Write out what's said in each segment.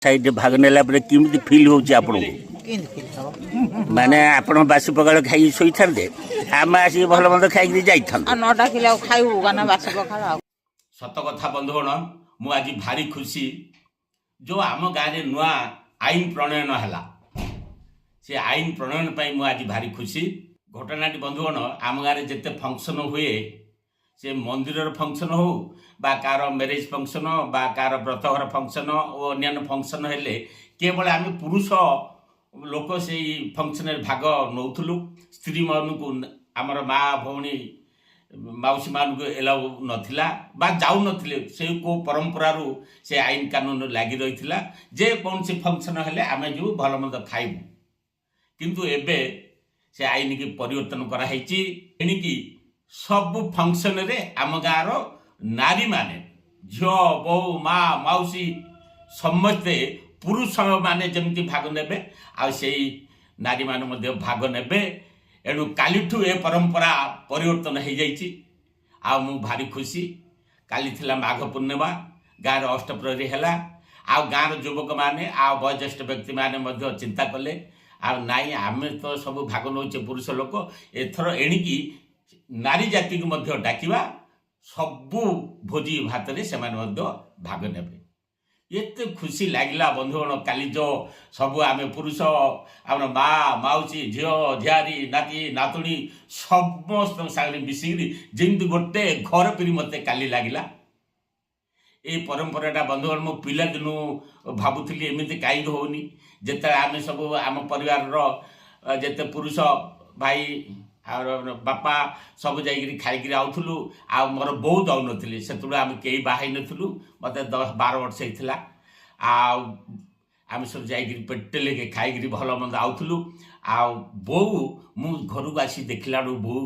Side भाग नेला पर केମିତି फील होଉଛି ଆପଣଙ୍କୁ ମାନେ ଆପଣ ବାସି ପଖାଳ ଖାଇ ଶୋଇଥାନ୍ତେ ଆମେ ଆସି ଭଲ ମନ୍ଦ ଖାଇକି ଯାଇଥାନ୍ତେ ନ ଡାକିଲେ ଆଉ ଖାଇବୁ ଗାନା ବାସି ପଖାଳ ଆଉ ସତ କଥା ବନ୍ଧୁଗଣ ମୁଁ ଆଜି ଭାରି ଖୁସି ଯୋଉ ଆମ ଗାଁରେ ନୂଆ ଆଇନ ପ୍ରଣୟନ ହେଲା ସେ ଆଇନ ପ୍ରଣୟନ ପାଇଁ ମୁଁ ଆଜି ଭାରି ଖୁସି ଘଟଣାଟି ବନ୍ଧୁଗଣ ଆମ ଗାଁରେ ଯେତେ ଫଙ୍କସନ୍ ହୁଏ से मंदिर फंक्शन हो बा कार मैरेज फंक्शन बा कार व्रतघर फंक्शन और अन्य फंक्शन हेले केवल आम पुरुष लोक से फंक्शन भाग नौलु स्त्री मान को आमर माँ भौणी मौसी मान को एलाउ नथिला बा जाऊ नथिले से को परंपरा से आईन कानून लगी रही जे कौन से फंक्शन हेले आम जो भल मंद खाइबू किंतु एबे से आईन की परिवर्तन कराई एणिकी सबु फंक्शन रे आम गाँव नारी माने झियो बो माँ मौसी समस्ते पुरुष माने जमती भाग नेबे आ से नारी माने मध्य भाग नेबे एणु कालीठू ए परंपरा परिवर्तन हो जाइए आ मु भारी खुशी काली थिला माघ पूर्णिमा गाँव अष्टप्रहरी है आ गाँव युवक माने आ वयोज्येष्ठ व्यक्ति माने मध्य चिंता कले आ नाई आम तो सब भाग नौचे पुरुष लोक एथर एणिकी नारी जाति को मध्य डाकिवा सबू भोजी भात रे सेमान मध्य भाग नेबे एते खुशी लागिला बंधुगण काली जो सब आम पुरुष आम माँ मौसी झील झियारी नाती नातुणी समस्त सागर मिसिकी जमी गोटे घर पीरी मत काली लगिला ये परंपराटा बंधुगण मो पिला दिनू भावुली एमती कहीं होनी जिते आम सब आम परिवार जिते पुरुष भाई और बापा सब जाइए खाई आउलु आ मोर बो जाऊ नी से आम कई बाहर नुँ मत 10-12 वर्ष होता आम सब जा पेटेल खाई भल मंद आउलु आ बो मु घर को आसी देखला बो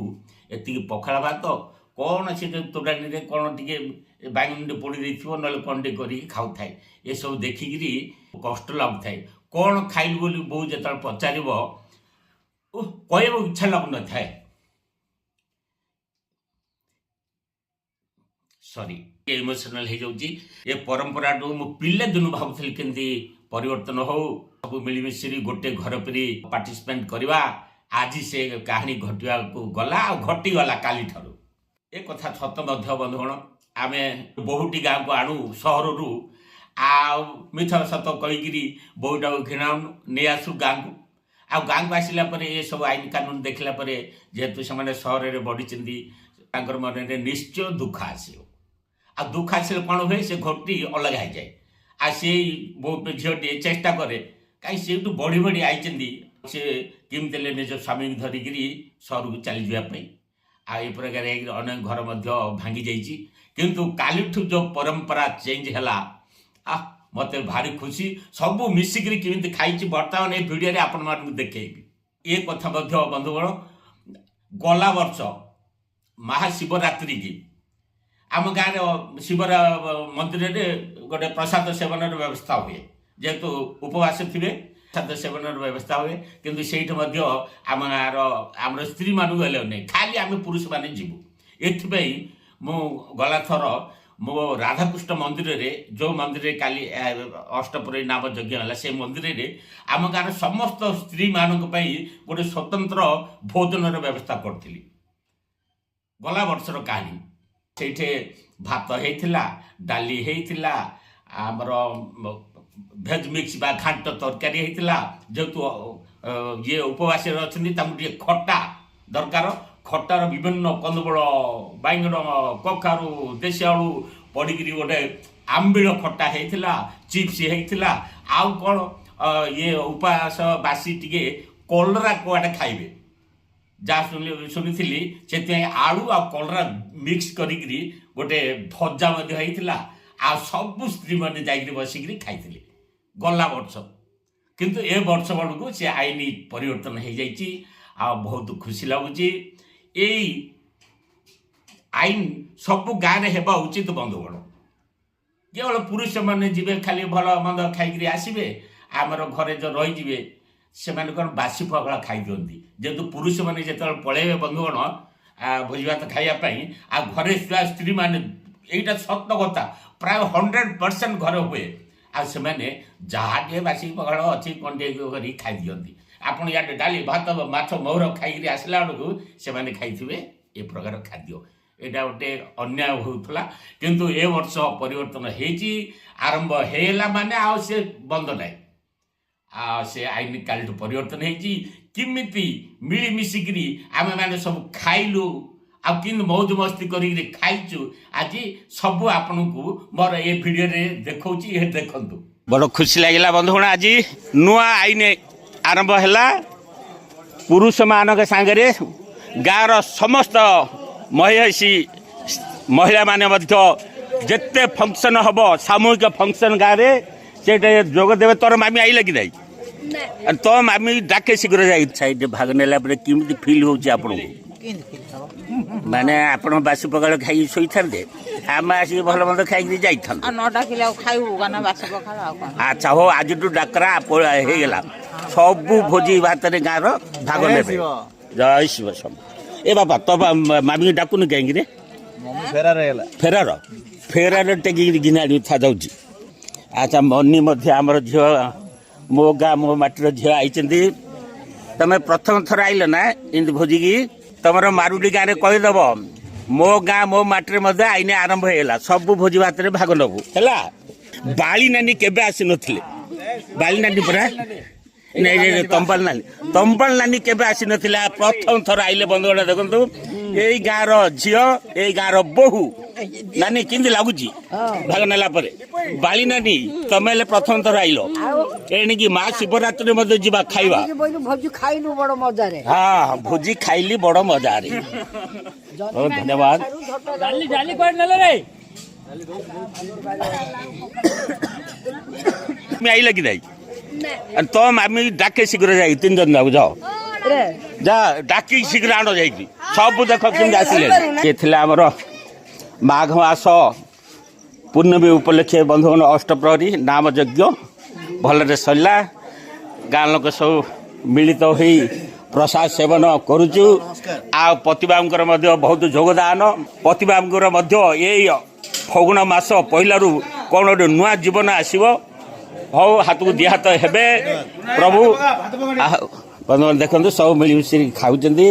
एति पखाड़ भात कौन से तोड़ानी कौन टे बैंगन पोड़ी देथिबो न कौन टे कर खाऊ थाए ये सब देखिकी कष्ट लगु थाए कौन खाइलु बोली बो जो पचार कहू इच्छा लगु न थाए सॉरी इमोशनल हो जाऊँगी ये परंपरा मु पिले दिन भावुली केमती परिवर्तन हो सब मिलमिशी गोटे घर परी पार्टिसिपेट करवा आज से कहानी घटवा को गला आ घटीगला काली ठारू ए कथा सत बंधुगण आम बहुटी गाँव को आणु सहर रू आ मिछ सत कहीकि बहुटा को घिणाऊ नहीं आसू गाँव को आ गाँव को आसला ये सब आईन कानून देखला जेहेतु से सहर में बढ़ी मन निश्चय दुख आसो आ दुख आसले कौन हुए से घटी अलग हो जाए आ से झीटे चेष्टा करे कहीं से बढ़ी बढ़ी आई से केमती निज स्वामी धरिक सहर को चली जावाई आ प्रकार अनेक घर भांगी जाइए किंतु कालीठू जो परंपरा चेंज है मत भारी खुशी सबू मिसिकी केमी खाई बर्तमान ये भिडियो आपण मान देखी ये कथा बंधुगण गला वर्ष महाशिवरात्रि की आम गाँव शिवरा मंदिर में गोटे प्रसाद सेवन व्यवस्था हुए जेहेतु उपवास थे प्रसाद सेवन व्यवस्था हुए किंतु से आम गाँव आम स्त्री मानू गले नहीं खाली आम पुरुष मैंने जीवु एथि मु गला थर मो राधाकृष्ण मंदिर रे जो मंदिर रे काली अष्टप्रहरी नाम यज्ञ है से मंदिर रे आम गाँव समस्त स्त्री मानक गोटे स्वतंत्र भोजन व्यवस्था करी गला वर्षर कहानी से भात होता डाली होता आमर भेज मिक्स बा घाट तरकारी होता जेहेतु ये उपवास अच्छा खटा दरकार खटार विभिन्न कंदमूल बैंगन कखारू देशी आलू पड़ी गोटे आंबिल खटा होता चिप्स होता आउ कौन ये उपवास बासी टे कलरा कुआटे खाइबे जहाँ शुणी से आलू आ कलरा मिक्स करी गोटे भजा होता आ सबू स्त्री मैंने जा बसिक खाई गला वर्ष किंतु ए वर्ष बड़क से आईन परिवर्तन हो जाइए आ बहुत खुशी लगुच यही आईन सबू गाँव में होगा उचित बंधुगण केवल पुरुष मैंने जी खाली भल मंद खाई आसबे आमर घरे जो रही से कौन बासी पखाड़ खाई दिखती जेहेतु पुरुष मैंने जो पलैबे बंधुगण भोज भात खावाई आ घरे स्त्री मैंने यहाँ सत कथा प्राय 100% घर हुए ଆଉ ସେମାନେ ଯାହା ଟିକେ ବାସି ପଖାଳ ଅଛି କ'ଣ ଟିକେ କରି ଖାଇଦିଅନ୍ତି। ଆପଣ ଇଆଡ଼େ ଡାଲି ଭାତ ମାଛ ମହୁର ଖାଇକିରି ଆସିଲା ବେଳକୁ ସେମାନେ ଖାଇଥିବେ ଏ ପ୍ରକାର ଖାଦ୍ୟ। ଏଇଟା ଗୋଟେ ଅନ୍ୟାୟ ହେଉଥିଲା, କିନ୍ତୁ ଏ ବର୍ଷ ପରିବର୍ତ୍ତନ ହେଇଛି। ଆରମ୍ଭ ହେଇଗଲା ମାନେ ଆଉ ସେ ବନ୍ଦ ନାହିଁ। ଆଉ ସେ ଆଇନ କାଲିଠୁ ପରିବର୍ତ୍ତନ ହେଇଛି। କେମିତି ମିଳିମିଶିକିରି ଆମେମାନେ ସବୁ ଖାଇଲୁ ଆଉ କିନ୍ତୁ ମୌଜ ମସ୍ତି କରିକିରି ଖାଇଛୁ, ଆଜି ସବୁ ଆପଣଙ୍କୁ ମୋର ଏ ଭିଡ଼ିଓରେ ଦେଖାଉଛି। ଏ ଦେଖନ୍ତୁ, ବଡ଼ ଖୁସି ଲାଗିଲା ବନ୍ଧୁଗଣ। ଆଜି ନୂଆ ଆଇନ ଆରମ୍ଭ ହେଲା। ପୁରୁଷମାନଙ୍କ ସାଙ୍ଗରେ ଗାଁର ସମସ୍ତ ମହିଳାମାନେ ମଧ୍ୟ ଯେତେ ଫଙ୍କସନ୍ ହେବ ସାମୂହିକ ଫଙ୍କସନ୍ ଗାଁରେ ସେଇଟା ଯୋଗ ଦେବେ। ତୋର ମାମି ଆଇଲା କି ନାହିଁ? ତୋ ମାମି ଡାକେ ଶୀଘ୍ର ଯାଇ ସାଇଡ଼ରେ ଭାଗ ନେଲା ପରେ କେମିତି ଫିଲ୍ ହେଉଛି ଆପଣଙ୍କୁ? ମାନେ ଆପଣ ବାସି ପଖାଳ ଖାଇକି ଶୋଇଥାନ୍ତେ, ଆମେ ଆସିକି ଭଲ ମନ୍ଦ ଖାଇକି ଯାଇଥାନ୍ତୁ। ନ ଡାକିଲେ ଆଉ ଖାଇବୁ ଗାନା ବାସି ପଖାଳ ଆଉ କ'ଣ? ଆଚ୍ଛା ହଉ, ଆଜିଠୁ ଡାକରା ହେଇଗଲା। ସବୁ ଭୋଜି ଭାତରେ ଗାଁର ଭାଗ ନେବେ। ଜୟ ଶିବ ଶମ୍ଭୁ। ଏ ବାପା ତୋ ମାମିକି ଡାକୁନି କାହିଁକି ରେ? ଫେରାର ଟେକିକି ଗିନାଡ଼ି ଯାଉଛି। ଆଚ୍ଛା, ମନି ମଧ୍ୟ ଆମର ଝିଅ, ମୋ ଗାଁ ମୋ ମାଟିର ଝିଅ ଆଇଛନ୍ତି। ତମେ ପ୍ରଥମ ଥର ଆଇଲ ନା ଏମିତି ଭୋଜିକି? ତମର ମାରୁଡି ଗାଁରେ କହିଦେବ ମୋ ଗାଁ ମୋ ମାଟିରେ ମଧ୍ୟ ଆଇନ ଆରମ୍ଭ ହେଇଗଲା, ସବୁ ଭୋଜି ଭାତରେ ଭାଗ ନେବୁ ହେଲା। ବାଳି ନାନୀ କେବେ ଆସିନଥିଲେ? ବାଳି ନାନୀ ପରା ତମ୍ବାଳ ନାନୀ କେବେ ଆସିନଥିଲା? ପ୍ରଥମ ଥର ଆଇଲେ ବନ୍ଧୁଗଣ। ଦେଖନ୍ତୁ ଏଇ ଗାଁର ଝିଅ, ଏଇ ଗାଁର ବୋହୂ। ନାନୀ କେମିତି ଲାଗୁଛି ଭାଗ ନେଲା ପରେ? ବାଳି ନାନୀ ତମେ ହେଲେ ପ୍ରଥମ ଥର ଆଇଲ, ଏଣିକି ମା ଶିବରାତ୍ରିରେ ମଧ୍ୟ ଯିବା ଖାଇବା। ଭୋଜି ଖାଇଲୁ ବଡ ମଜାରେ। ହଁ, ଭୋଜି ଖାଇଲି ବଡ ମଜାରେ। ବହୁତ ଧନ୍ୟବାଦ। ଆଇଲା କି ନାଇଁ? ତ ମାମି ଡାକେ ଶୀଘ୍ର ଯାଇ 3 ଜଣ ଯାକୁ ଯାଅ, ଯା ଡାକି ଶୀଘ୍ର ଆଣ ଯାଇକି। ସବୁ ଦେଖ କେମିତି ଆସିଲେ। ଏ ଥିଲା ଆମର ମାଘ ମାସ ପୂର୍ଣ୍ଣମୀ ଉପଲକ୍ଷେ ବନ୍ଧୁଗଣ ଅଷ୍ଟପ୍ରହରୀ ନାମ ଯଜ୍ଞ ଭଲରେ ସରିଲା। ଗାଁ ଲୋକ ସବୁ ମିଳିତ ହୋଇ ପ୍ରସାଦ ସେବନ କରୁଛୁ। ଆଉ ପ୍ରତିବାବୁଙ୍କର ମଧ୍ୟ ବହୁତ ଯୋଗଦାନ। ପ୍ରତିବାବୁଙ୍କର ମଧ୍ୟ ଏଇ ଫଗୁଣ ମାସ ପହିଲାରୁ କ'ଣ ଗୋଟେ ନୂଆ ଜୀବନ ଆସିବ। ହଉ, ହାତକୁ ଦି ହାତ ହେବେ ପ୍ରଭୁ। ବନ୍ଧୁଗଣ ଦେଖନ୍ତୁ ସବୁ ମିଳିମିଶି ଖାଉଛନ୍ତି।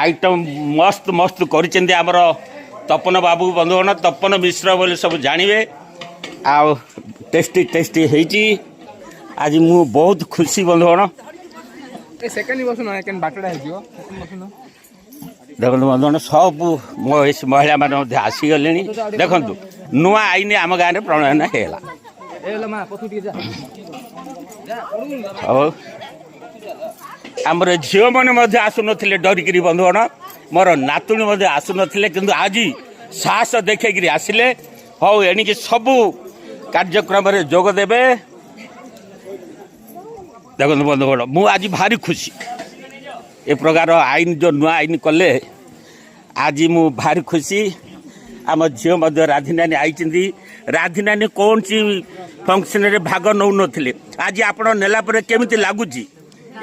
ଆଇଟମ୍ ମସ୍ତ ମସ୍ତ କରିଛନ୍ତି ଆମର ତପନ ବାବୁ। ବନ୍ଧୁଗଣ ତପନ ମିଶ୍ର ବୋଲି ସବୁ ଜାଣିବେ। ଆଉ ଟେଷ୍ଟି ହେଇଛି। ଆଜି ମୁଁ ବହୁତ ଖୁସି ବନ୍ଧୁଗଣ। ଦେଖନ୍ତୁ ବନ୍ଧୁଗଣ ସବୁ ମହିଳାମାନେ ମଧ୍ୟ ଆସିଗଲେଣି। ଦେଖନ୍ତୁ ନୂଆ ଆଇନ ଆମ ଗାଁରେ ପ୍ରଣୟନ ହେଇଗଲା। ହଉ, ଆମର ଝିଅମାନେ ମଧ୍ୟ ଆସୁନଥିଲେ ଡରିକିରି ବନ୍ଧୁଗଣ। ମୋର ନାତୁଣୀ ମଧ୍ୟ ଆସୁନଥିଲେ, କିନ୍ତୁ ଆଜି ସାହସ ଦେଖେଇକିରି ଆସିଲେ। ହଉ, ଏଣିକି ସବୁ କାର୍ଯ୍ୟକ୍ରମରେ ଯୋଗ ଦେବେ। ଦେଖନ୍ତୁ ବନ୍ଧୁଗଣ ମୁଁ ଆଜି ଭାରି ଖୁସି। ଏ ପ୍ରକାର ଆଇନ ଯେଉଁ ନୂଆ ଆଇନ କଲେ ଆଜି ମୁଁ ଭାରି ଖୁସି। ଆମ ଝିଅ ମଧ୍ୟ ରାଧିନାନୀ ଆଇଛନ୍ତି। ରାଧିନାନୀ କୌଣସି ଫଙ୍କସନରେ ଭାଗ ନେଉନଥିଲେ, ଆଜି ଆପଣ ନେଲା ପରେ କେମିତି ଲାଗୁଛି?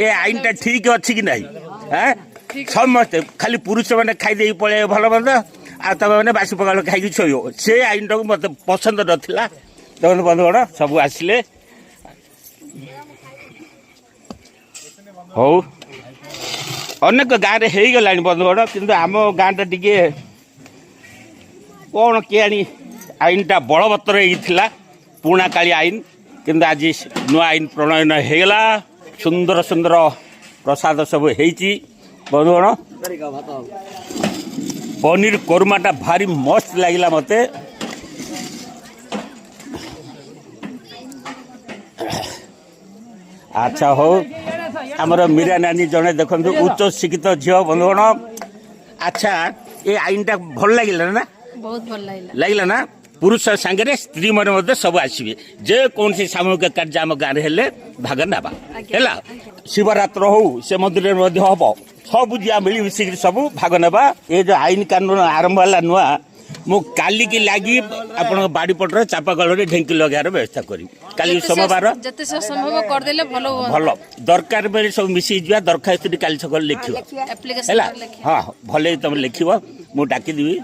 ଏ ଆଇନଟା ଠିକ୍ ଅଛି କି ନାହିଁ? ସମସ୍ତେ ଖାଲି ପୁରୁଷମାନେ ଖାଇଦେଇ ପଳେଇବେ ଭଲ ମନ୍ଦ, ଆଉ ତମେମାନେ ବାସି ପଖାଳ ଖାଇକି ଶୋଇବ। ସେ ଆଇନଟାକୁ ମୋତେ ପସନ୍ଦ ନଥିଲା। ଦେଖନ୍ତୁ ବନ୍ଧୁଗଣ ସବୁ ଆସିଲେ। ହଉ, ଅନେକ ଗାଁରେ ହେଇଗଲାଣି ବନ୍ଧୁଗଣ, କିନ୍ତୁ ଆମ ଗାଁଟା ଟିକେ କ'ଣ କିଆଣି ଆଇନଟା ବଳବତ୍ତର ହେଇଥିଲା, ପୁରୁଣା କାଳି ଆଇନ। କିନ୍ତୁ ଆଜି ନୂଆ ଆଇନ ପ୍ରଣୟନ ହେଇଗଲା। ସୁନ୍ଦର ସୁନ୍ଦର ପ୍ରସାଦ ସବୁ ହେଇଛି ବନ୍ଧୁଗଣ। ପନିର କୋରମାଟା ଭାରି ମସ୍ତ ଲାଗିଲା ମୋତେ। ଆଚ୍ଛା ହଉ, ଆମର ମୀରା ନାନୀ ଜଣେ ଦେଖନ୍ତୁ ଉଚ୍ଚ ଶିକ୍ଷିତ ଝିଅ ବନ୍ଧୁଗଣ। ଆଚ୍ଛା, ଏ ଆଇନଟା ଭଲ ଲାଗିଲା ନା? ବହୁତ ଭଲ ଲାଗିଲା ନା? ପୁରୁଷ ସାଙ୍ଗରେ ସ୍ତ୍ରୀମାନେ ମଧ୍ୟ ସବୁ ଆସିବେ। ଯେକୌଣସି ସାମୂହିକ କାର୍ଯ୍ୟ ଆମ ଗାଁରେ ହେଲେ ଭାଗ ନେବା ହେଲା। ଶିବରାତ୍ର ହଉ ସେ ମନ୍ଦିରରେ ମଧ୍ୟ ହବ। ସବୁ ଯିଆ ମିଳିମିଶିକି ସବୁ ଭାଗ ନେବା। ଏ ଯେଉଁ ଆଇନ କାନୁନ ଆରମ୍ଭ ହେଲା ନୂଆ, ମୁଁ କାଲିକି ଲାଗି ଆପଣଙ୍କ ବାଡ଼ିପଟରେ ଚାପାକଳରେ ଢେଙ୍କି ଲଗାଇବାର ବ୍ୟବସ୍ଥା କରିବି। କାଲି ସୋମବାର ଯେତେ ସମ୍ଭବ କରିଦେଲେ ଭଲ ଦରକାର ବେଳେ ସବୁ ମିଶିଯିବା। ଦରଖାସ୍ତଟି କାଲି ସକାଳେ ଲେଖିବ ହେଲା। ହଁ, ଭଲ ତମେ ଲେଖିବ, ମୁଁ ଡାକିଦେବି।